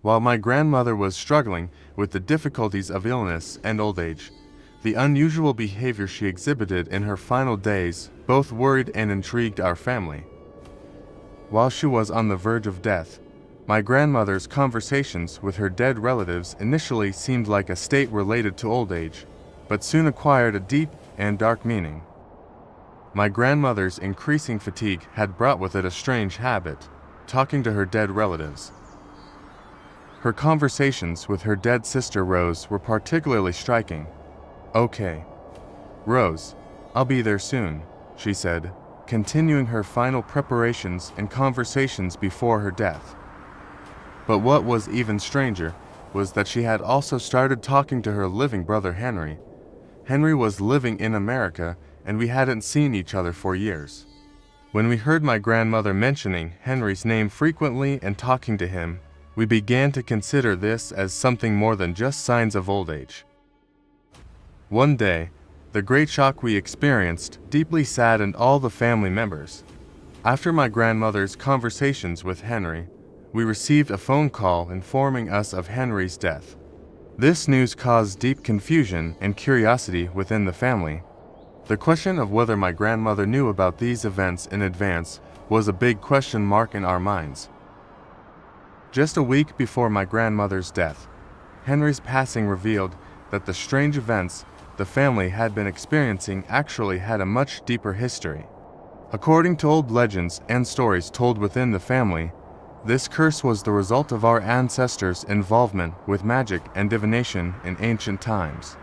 While my grandmother was struggling with the difficulties of illness and old age, the unusual behavior she exhibited in her final days both worried and intrigued our family. While she was on the verge of death, my grandmother's conversations with her dead relatives initially seemed like a state related to old age, but soon acquired a deep and dark meaning. My grandmother's increasing fatigue had brought with it a strange habit, talking to her dead relatives. Her conversations with her dead sister Rose were particularly striking. "Okay, Rose, I'll be there soon," she said, continuing her final preparations and conversations before her death. But what was even stranger was that she had also started talking to her living brother Henry. Henry was living in America, and we hadn't seen each other for years. When we heard my grandmother mentioning Henry's name frequently and talking to him, we began to consider this as something more than just signs of old age. One day, the great shock we experienced deeply saddened all the family members. After my grandmother's conversations with Henry, we received a phone call informing us of Henry's death. This news caused deep confusion and curiosity within the family. The question of whether my grandmother knew about these events in advance was a big question mark in our minds. Just a week before my grandmother's death, Henry's passing revealed that the strange events the family had been experiencing actually had a much deeper history. According to old legends and stories told within the family, this curse was the result of our ancestors' involvement with magic and divination in ancient times.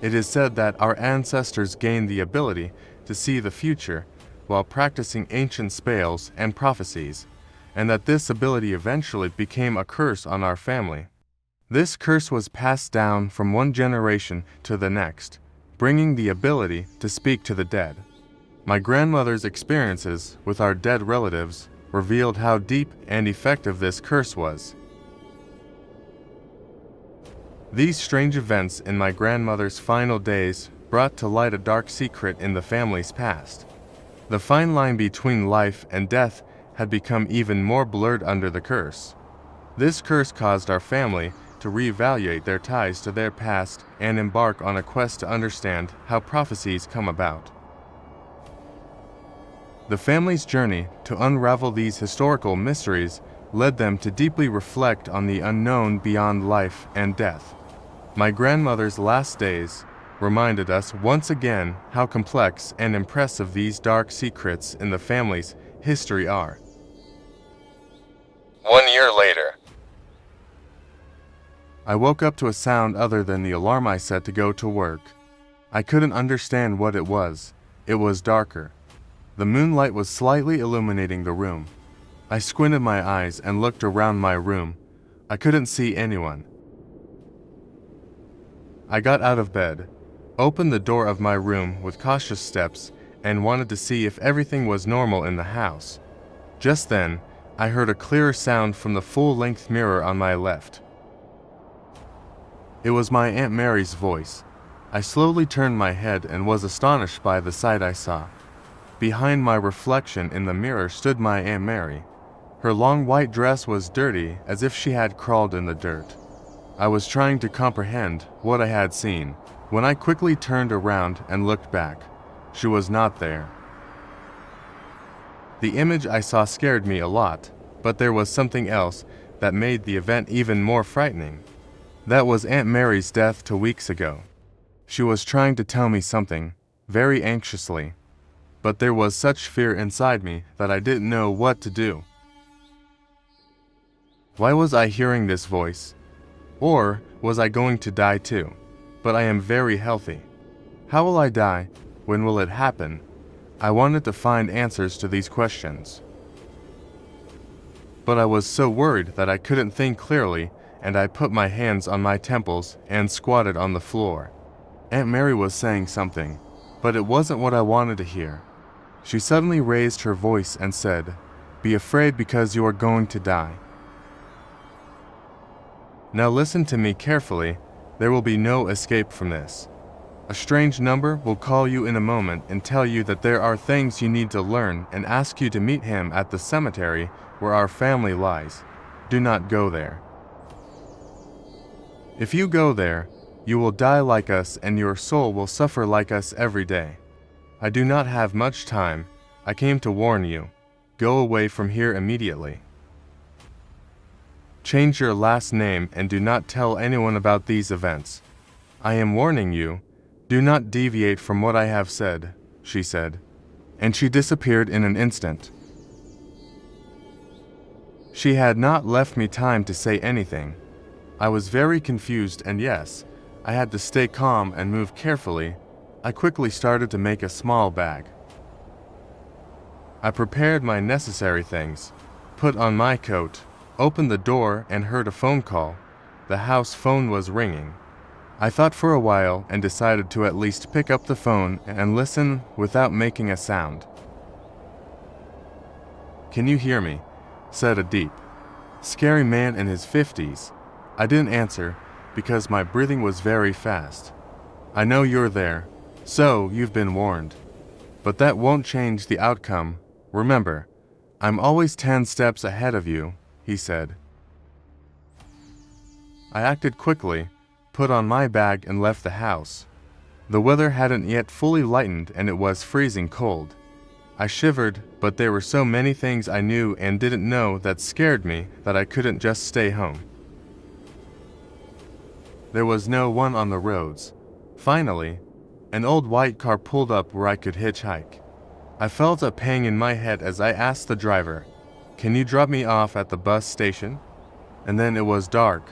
It is said that our ancestors gained the ability to see the future while practicing ancient spells and prophecies, and that this ability eventually became a curse on our family. This curse was passed down from one generation to the next, bringing the ability to speak to the dead. My grandmother's experiences with our dead relatives revealed how deep and effective this curse was. These strange events in my grandmother's final days brought to light a dark secret in the family's past. The fine line between life and death had become even more blurred under the curse. This curse caused our family to reevaluate their ties to their past and embark on a quest to understand how prophecies come about. The family's journey to unravel these historical mysteries led them to deeply reflect on the unknown beyond life and death. My grandmother's last days reminded us once again how complex and impressive these dark secrets in the family's history are. 1 year later, I woke up to a sound other than the alarm I set to go to work. I couldn't understand what it was. It was darker. The moonlight was slightly illuminating the room. I squinted my eyes and looked around my room. I couldn't see anyone. I got out of bed, opened the door of my room with cautious steps, and wanted to see if everything was normal in the house. Just then, I heard a clearer sound from the full-length mirror on my left. It was my Aunt Mary's voice. I slowly turned my head and was astonished by the sight I saw. Behind my reflection in the mirror stood my Aunt Mary. Her long white dress was dirty, as if she had crawled in the dirt. I was trying to comprehend what I had seen, when I quickly turned around and looked back. She was not there. The image I saw scared me a lot, but there was something else that made the event even more frightening. That was Aunt Mary's death 2 weeks ago. She was trying to tell me something, very anxiously, but there was such fear inside me that I didn't know what to do. Why was I hearing this voice? Or was I going to die too? But I am very healthy. How will I die? When will it happen? I wanted to find answers to these questions. But I was so worried that I couldn't think clearly, and I put my hands on my temples and squatted on the floor. Aunt Mary was saying something, but it wasn't what I wanted to hear. She suddenly raised her voice and said, "Be afraid because you are going to die." Now listen to me carefully. There will be no escape from this. A strange number will call you in a moment and tell you that there are things you need to learn and ask you to meet him at the cemetery where our family lies. Do not go there. If you go there, you will die like us and your soul will suffer like us every day. I do not have much time. I came to warn you. Go away from here immediately. Change your last name and do not tell anyone about these events. I am warning you. Do not deviate from what I have said, she said. And she disappeared in an instant. She had not left me time to say anything. I was very confused, and yes, I had to stay calm and move carefully. I quickly started to make a small bag. I prepared my necessary things, put on my coat, opened the door and heard a phone call. The house phone was ringing. I thought for a while and decided to at least pick up the phone and listen without making a sound. "Can you hear me?" said a deep, scary man in his 50s. I didn't answer because my breathing was very fast. "I know you're there, so you've been warned. But that won't change the outcome. Remember, I'm always 10 steps ahead of you," he said. I acted quickly, put on my bag and left the house. The weather hadn't yet fully lightened and it was freezing cold. I shivered, but there were so many things I knew and didn't know that scared me that I couldn't just stay home. There was no one on the roads. Finally, an old white car pulled up where I could hitchhike. I felt a pang in my head as I asked the driver, "Can you drop me off at the bus station?" And then it was dark.